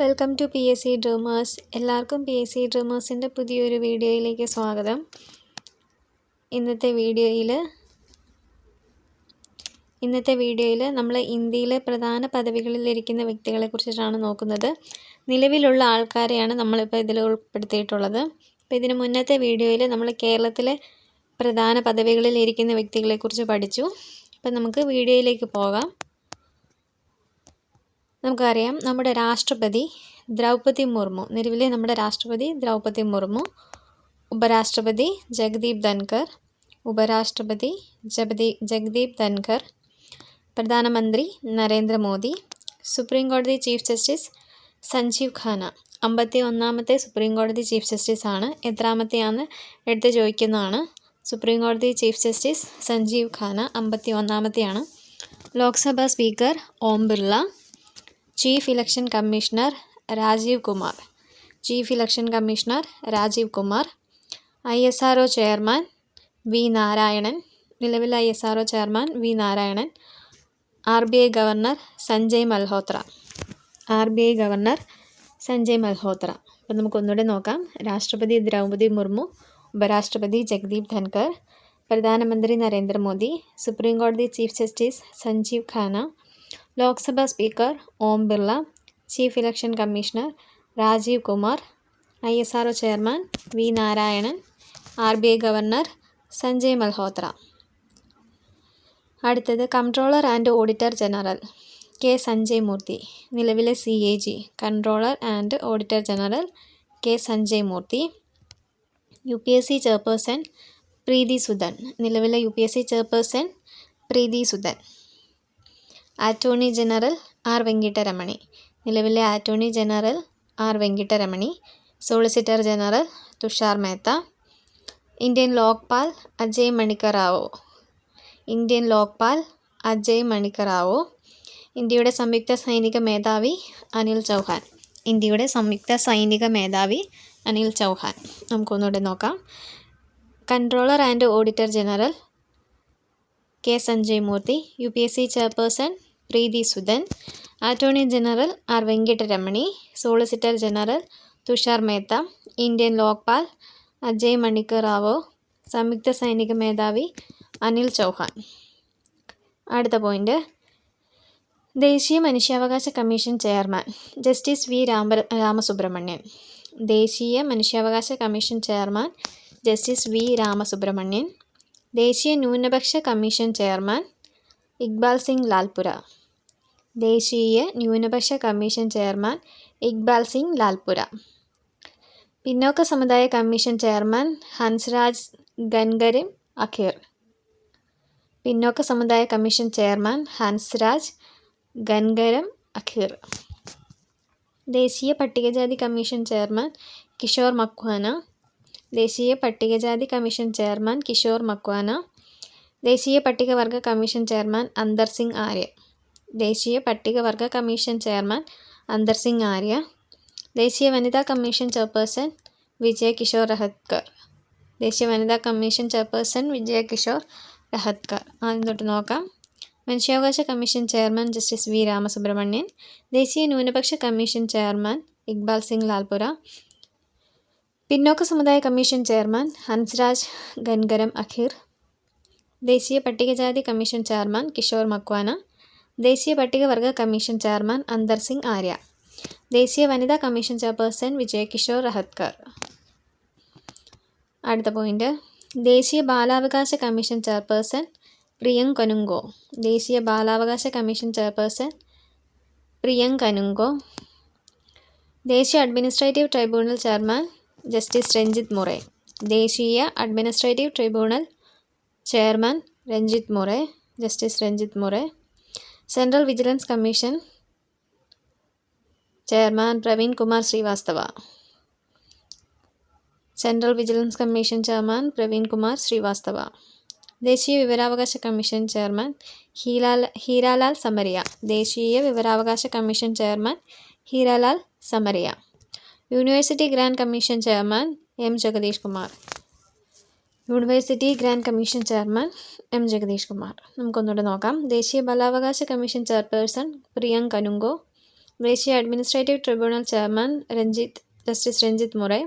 Welcome to PSC dreamers. എല്ലാവർക്കും PSC ഡ്രീമേഴ്സിൻ്റെ പുതിയൊരു വീഡിയോയിലേക്ക് സ്വാഗതം. ഇന്നത്തെ വീഡിയോയിൽ നമ്മൾ ഇന്ത്യയിലെ പ്രധാന പദവികളിലിരിക്കുന്ന വ്യക്തികളെക്കുറിച്ചിട്ടാണ് നോക്കുന്നത്. നിലവിലുള്ള ആൾക്കാരെയാണ് നമ്മളിപ്പോൾ ഇതിൽ ഉൾപ്പെടുത്തിയിട്ടുള്ളത്. അപ്പോൾ ഇതിന് മുന്നത്തെ വീഡിയോയിൽ നമ്മൾ കേരളത്തിലെ പ്രധാന പദവികളിൽ ഇരിക്കുന്ന വ്യക്തികളെക്കുറിച്ച് പഠിച്ചു. അപ്പം നമുക്ക് വീഡിയോയിലേക്ക് പോകാം. നമുക്കറിയാം, നമ്മുടെ രാഷ്ട്രപതി ദ്രൗപദി മുർമു, നിലവിലെ നമ്മുടെ രാഷ്ട്രപതി ദ്രൗപദി മുർമു, ഉപരാഷ്ട്രപതി ജഗദീപ് ധൻഖർ, പ്രധാനമന്ത്രി നരേന്ദ്രമോദി, സുപ്രീം കോടതി ചീഫ് ജസ്റ്റിസ് സഞ്ജീവ് ഖാന. 51ാമത്തെ സുപ്രീം കോടതി ചീഫ് ജസ്റ്റിസ് ആണ്. എത്രാമത്തെയാണെന്ന് എടുത്ത് ചോദിക്കുന്നതാണ്. സുപ്രീം കോടതി ചീഫ് ജസ്റ്റിസ് സഞ്ജീവ് ഖാന 51ാമത്തെയാണ്. Lok Sabha speaker Om Birla, chief election commissioner Rajiv Kumar, ISRO chairman V Narayanan, നിലവിലെ ISRO chairman V Narayanan, RBI governor Sanjay Malhotra. അപ്പം നമുക്കൊന്നുകൂടെ നോക്കാം. രാഷ്ട്രപതി ദ്രൗപദി മുർമു, ഉപരാഷ്ട്രപതി ജഗദീപ് ധൻഖർ, പ്രധാനമന്ത്രി നരേന്ദ്രമോദി, സുപ്രീം കോടതി chief justice Sanjiv Khanna, Lok Sabha speaker Om Birla, chief election commissioner Rajiv Kumar, ISRO chairman V Narayanan, RBI governor Sanjay Malhotra. അടുത്തത് controller and auditor general K Sanjay Murthy, നിലവിലെ CAG controller and auditor general K Sanjay Murthy. UPSC chairperson Preeti Sudan, നിലവിലെ UPSC chairperson Preeti Sudan. Attorney general R Venkataramani, നിലവിലെ attorney general R Venkataramani. Solicitor general Tushar Mehta. Indian Lokpal Ajay Manikrao. ഇന്ത്യയുടെ സംയുക്ത സൈനിക മേധാവി അനിൽ ചൗഹാൻ. നമുക്കൊന്നുകൂടെ നോക്കാം. Controller and auditor general K Sanjay Murthy, UPSC chairperson Preeti Sudan, attorney general R Venkataramani, solicitor general Tushar Mehta, Indian Lokpal Ajay Manikrao, സംയുക്ത സൈനിക മേധാവി അനിൽ ചൗഹാൻ. അടുത്ത പോയിന്റ്, ദേശീയ മനുഷ്യാവകാശ commission chairman justice V Ramasubramanian. ദേശീയ മനുഷ്യാവകാശ commission chairman justice V Ramasubramanian. ദേശീയ ന്യൂനപക്ഷ കമ്മീഷൻ ചെയർമാൻ ഇക്ബാൽ സിംഗ് ലാൽപുര. ദേശീയ ന്യൂനപക്ഷ കമ്മീഷൻ ചെയർമാൻ ഇക്ബാൽ സിംഗ് ലാൽപുര. പിന്നോക്ക സമുദായ കമ്മീഷൻ ചെയർമാൻ ഹൻസ്രാജ് ഗൻഗരം അഖീർ. പിന്നോക്ക സമുദായ കമ്മീഷൻ ചെയർമാൻ ഹൻസ്രാജ് ഗൻഗരം അഖീർ. ദേശീയ പട്ടികജാതി കമ്മീഷൻ ചെയർമാൻ കിഷോർ മക്വാന. ദേശീയ പട്ടികജാതി കമ്മീഷൻ ചെയർമാൻ കിഷോർ മക്വാന. ദേശീയ പട്ടികവർഗ കമ്മീഷൻ ചെയർമാൻ അന്തർ സിംഗ് ആര്യ. ദേശീയ പട്ടികവർഗ കമ്മീഷൻ ചെയർമാൻ അന്തർ സിംഗ് ആര്യ. ദേശീയ വനിതാ കമ്മീഷൻ ചെയർപേഴ്സൺ വിജയ കിഷോർ രഹത്കർ. ദേശീയ വനിതാ കമ്മീഷൻ ചെയർപേഴ്സൺ വിജയ കിഷോർ രഹത്കർ. ആദ്യം തൊട്ട് നോക്കാം. മനുഷ്യാവകാശ commission chairman justice V Ramasubramanian. ദേശീയ ന്യൂനപക്ഷ കമ്മീഷൻ ചെയർമാൻ ഇക്ബാൽ സിംഗ് ലാൽപുര. പിന്നോക്ക സമുദായ കമ്മീഷൻ ചെയർമാൻ ഹൻസ്രാജ് ഗൻഗരം അഖീർ. ദേശീയ പട്ടികജാതി കമ്മീഷൻ ചെയർമാൻ കിഷോർ മക്വാന. ദേശീയ പട്ടികവർഗ കമ്മീഷൻ ചെയർമാൻ അന്തർ സിംഗ് ആര്യ. ദേശീയ വനിതാ കമ്മീഷൻ ചെയർപേഴ്സൺ വിജയ കിഷോർ രഹത്കർ. അടുത്ത പോയിന്റ്, ദേശീയ ബാലാവകാശ കമ്മീഷൻ ചെയർപേഴ്സൺ പ്രിയങ്ക് കനുങ്കോ. ദേശീയ ബാലാവകാശ കമ്മീഷൻ ചെയർപേഴ്സൺ പ്രിയങ്ക് കനുങ്കോ. ദേശീയ administrative tribunal chairman justice Ranjit More. ദേശീയ administrative tribunal chairman justice Ranjit More. Central vigilance commission chairman Praveen Kumar Srivastava. ദേശീയ വിവരാവകാശ കമ്മീഷൻ ചെയർമാൻ ഹീരാലാൽ സമരിയ. ദേശീയ വിവരാവകാശ commission chairman Heeralal Samariya. University grant commission chairman M Jagadesh Kumar. നമുക്കൊന്നുകൂടെ നോക്കാം. ദേശീയ ബാലാവകാശ കമ്മീഷൻ ചെയർപേഴ്സൺ പ്രിയങ്ക് കനുങ്കോ. ദേശീയ administrative tribunal chairman justice Ranjit More.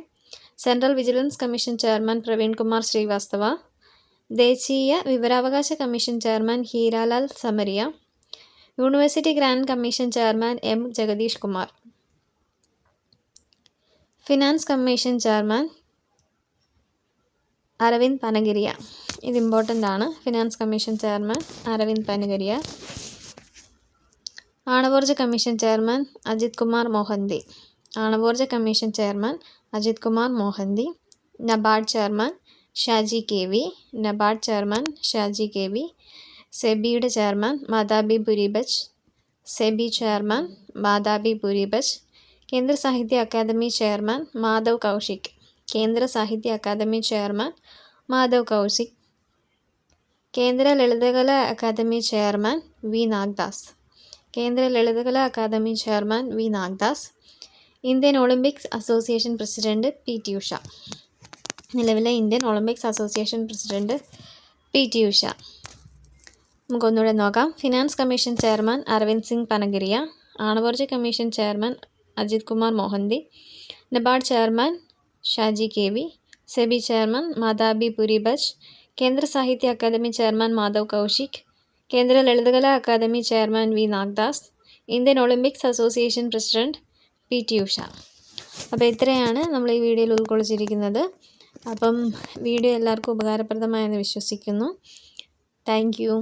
Central vigilance commission chairman Praveen Kumar Srivastava. ദേശീയ വിവരാവകാശ commission chairman Heeralal Samariya. University grant commission chairman M Jagadesh Kumar. Finance commission chairman Arvind Panagariya. ഇത് ഇമ്പോർട്ടൻ്റ് ആണ്. Finance commission chairman Arvind Panagariya. ആണവോർജ കമ്മീഷൻ ചെയർമാൻ അജിത് കുമാർ മോഹന്തി. ആണവോർജ commission chairman Ajit Kumar Mohanty. NABARD chairman Shaji K V. NABARD chairman Shaji K V. സെബിയുടെ chairman Madhabi Puri Buch. SEBI chairman Madhabi Puri Buch. കേന്ദ്ര Sahitya Akademi chairman Madhav Kaushik. കേന്ദ്ര Sahitya Akademi chairman Madhav Kaushik. കേന്ദ്ര ലളിതകലാ അക്കാദമി ചെയർമാൻ വി നാഗ്ദാസ്. കേന്ദ്ര Lalit Kala Akademi chairman V Nagdas. Indian Olympics association president P T Usha. നിലവിലെ Indian Olympics association president P T Usha. നമുക്കൊന്നുകൂടെ നോക്കാം. Finance commission chairman Arvind Singh Panagariya. ആണവോർജ commission chairman Ajit Kumar Mohanty. NABARD chairman Shaji K V. SEBI chairman Madhabi Puri Buch. കേന്ദ്ര സാഹിത്യ അക്കാദമി ചെയർമാൻ മാധവ് കൗശിക്. കേന്ദ്ര Lalit Kala Akademi chairman V Nagdas. Indian Olympics association president P T Usha. അപ്പോൾ ഇത്രയാണ് നമ്മൾ ഈ വീഡിയോയിൽ ഉൾക്കൊള്ളിച്ചിരിക്കുന്നത്. അപ്പം വീഡിയോ എല്ലാവർക്കും ഉപകാരപ്രദമായെന്ന് വിശ്വസിക്കുന്നു. Thank you.